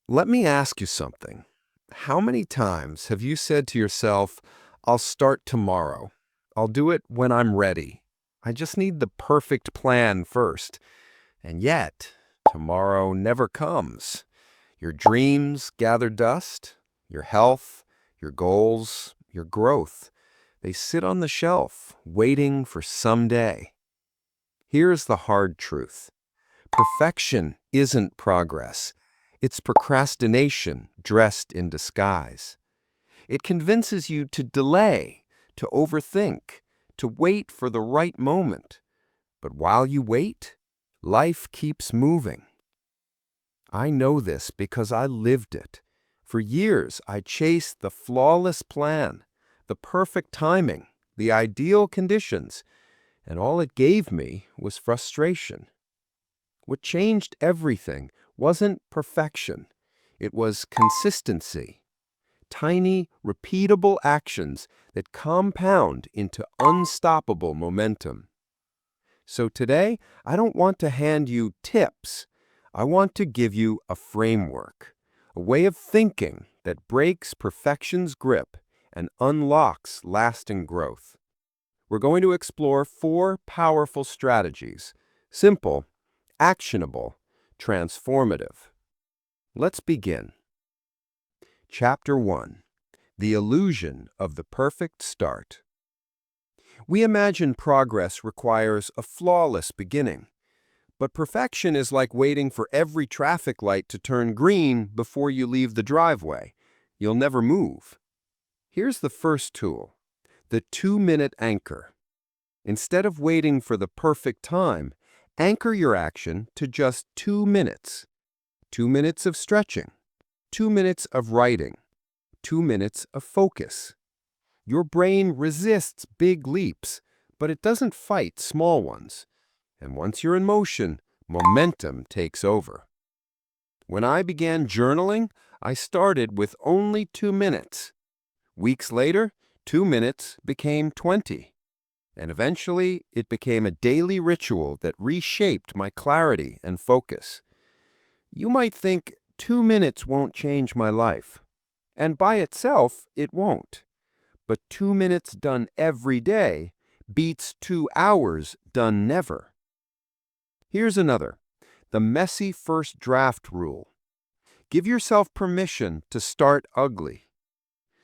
Let me ask you something. How many times have you said to yourself, I'll start tomorrow. I'll do it when I'm ready. I just need the perfect plan first. And yet, tomorrow never comes. Your dreams gather dust, your health, your goals, your growth. They sit on the shelf, waiting for someday. Here's the hard truth. Perfection isn't progress. It's procrastination dressed in disguise. It convinces you to delay, to overthink, to wait for the right moment. But while you wait, life keeps moving. I know this because I lived it. For years, I chased the flawless plan, the perfect timing, the ideal conditions, and all it gave me was frustration. What changed everything wasn't perfection. It was consistency. Tiny, repeatable actions that compound into unstoppable momentum. So today, I don't want to hand you tips. I want to give you a framework, a way of thinking that breaks perfection's grip and unlocks lasting growth. We're going to explore 4 powerful strategies: simple, actionable, transformative. Let's begin. Chapter 1. The Illusion of the Perfect Start. We imagine progress requires a flawless beginning, but perfection is like waiting for every traffic light to turn green before you leave the driveway. You'll never move. Here's the first tool, the 2-minute anchor. Instead of waiting for the perfect time, anchor your action to just 2 minutes. 2 minutes of stretching, 2 minutes of writing, 2 minutes of focus. Your brain resists big leaps, but it doesn't fight small ones. And once you're in motion, momentum takes over. When I began journaling, I started with only 2 minutes. Weeks later, 2 minutes became 20. And eventually, it became a daily ritual that reshaped my clarity and focus. You might think 2 minutes won't change my life. And by itself, it won't. But 2 minutes done every day beats 2 hours done never. Here's another, the messy first draft rule. Give yourself permission to start ugly.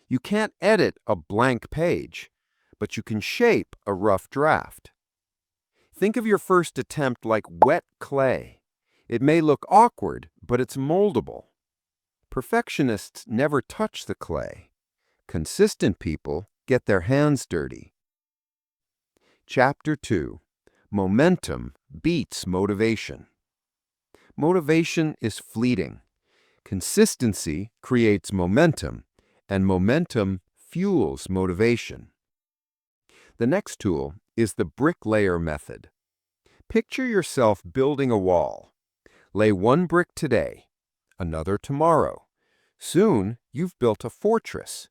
You can't edit a blank page, but you can shape a rough draft. Think of your first attempt like wet clay. It may look awkward, but it's moldable. Perfectionists never touch the clay. Consistent people get their hands dirty. Chapter 2. Momentum beats motivation. Motivation is fleeting. Consistency creates momentum, and momentum fuels motivation. The next tool is the bricklayer method. Picture yourself building a wall. Lay 1 brick today, another tomorrow. Soon, you've built a fortress.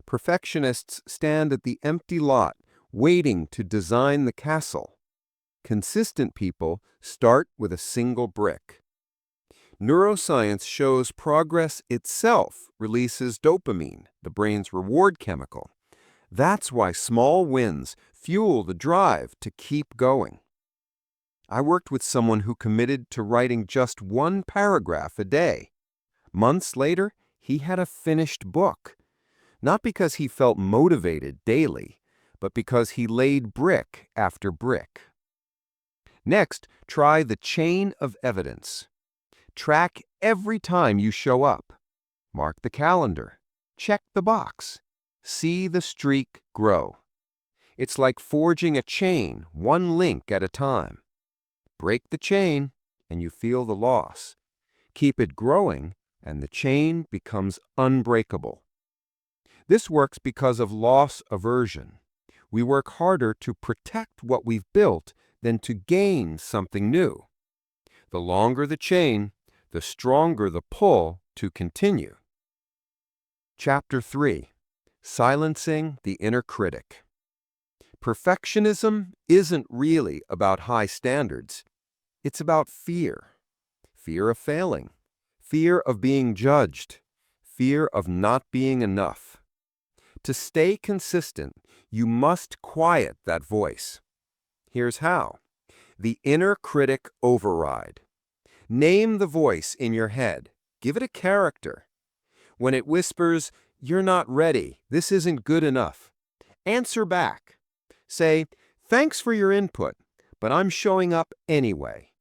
Perfectionists stand at the empty lot, waiting to design the castle. Consistent people start with a single brick. Neuroscience shows progress itself releases dopamine, the brain's reward chemical. That's why small wins fuel the drive to keep going. I worked with someone who committed to writing just 1 paragraph a day. Months later, he had a finished book. Not because he felt motivated daily, but because he laid brick after brick. Next, try the chain of evidence. Track every time you show up. Mark the calendar. Check the box. See the streak grow. It's like forging a chain, 1 link at a time. Break the chain, and you feel the loss. Keep it growing, and the chain becomes unbreakable. This works because of loss aversion. We work harder to protect what we've built than to gain something new. The longer the chain, the stronger the pull to continue. Chapter 3. Silencing the Inner Critic. Perfectionism isn't really about high standards. It's about fear. Fear of failing. Fear of being judged. Fear of not being enough. To stay consistent, you must quiet that voice. Here's how. The inner critic override. Name the voice in your head. Give it a character. When it whispers, "You're not ready, this isn't good enough," answer back. Say, "Thanks for your input, but I'm showing up anyway."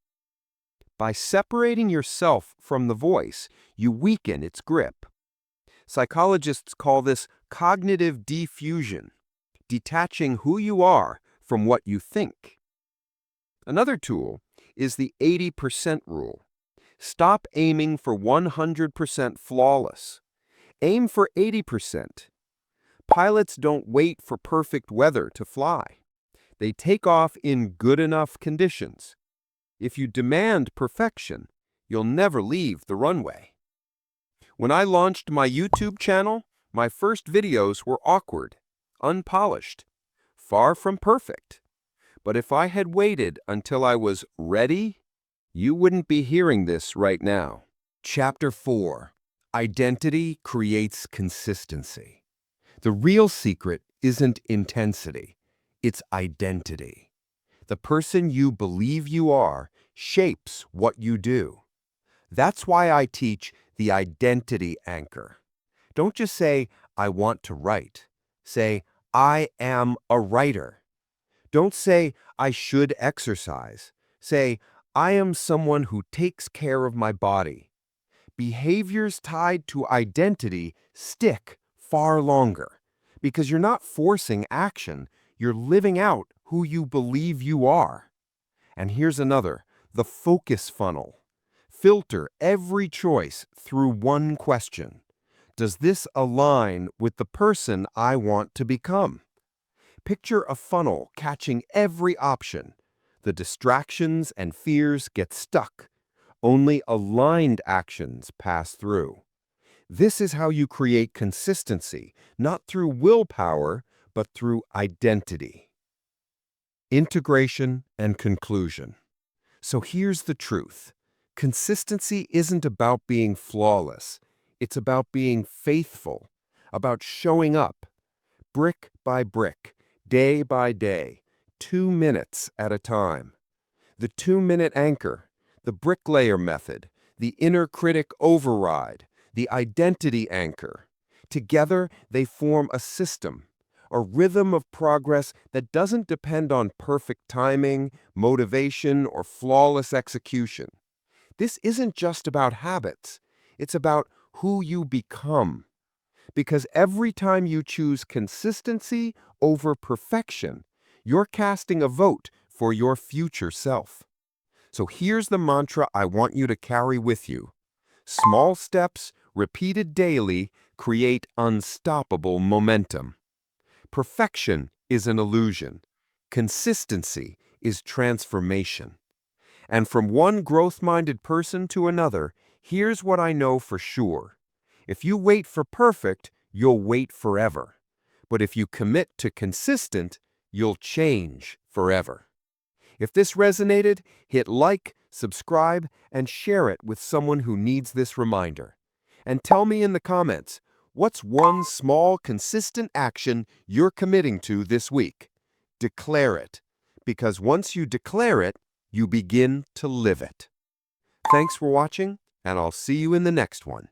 By separating yourself from the voice, you weaken its grip. Psychologists call this cognitive defusion, detaching who you are from what you think. Another tool is the 80% rule. Stop aiming for 100% flawless. Aim for 80%. Pilots don't wait for perfect weather to fly. They take off in good enough conditions. If you demand perfection, you'll never leave the runway. When I launched my YouTube channel, my first videos were awkward, unpolished, far from perfect. But if I had waited until I was ready, you wouldn't be hearing this right now. Chapter 4. Identity creates consistency. The real secret isn't intensity, it's identity. The person you believe you are shapes what you do. That's why I teach the identity anchor. Don't just say, "I want to write." Say, "I am a writer." Don't say, "I should exercise." Say, "I am someone who takes care of my body." Behaviors tied to identity stick far longer because you're not forcing action, you're living out who you believe you are. And here's another, the focus funnel. Filter every choice through one question. Does this align with the person I want to become? Picture a funnel catching every option. The distractions and fears get stuck. Only aligned actions pass through. This is how you create consistency, not through willpower, but through identity. Integration and conclusion. So here's the truth. Consistency isn't about being flawless. It's about being faithful, about showing up, brick by brick, day by day, 2 minutes at a time. The 2-minute anchor, the bricklayer method, the inner critic override, the identity anchor. Together, they form a system, a rhythm of progress that doesn't depend on perfect timing, motivation, or flawless execution. This isn't just about habits. It's about who you become. Because every time you choose consistency over perfection, you're casting a vote for your future self. So here's the mantra I want you to carry with you. Small steps, repeated daily, create unstoppable momentum. Perfection is an illusion. Consistency is transformation. And from one growth-minded person to another, here's what I know for sure. If you wait for perfect, you'll wait forever. But if you commit to consistent, you'll change forever. If this resonated, hit like, subscribe, and share it with someone who needs this reminder. And tell me in the comments, what's one small, consistent action you're committing to this week? Declare it, because once you declare it, you begin to live it. Thanks for watching, and I'll see you in the next one.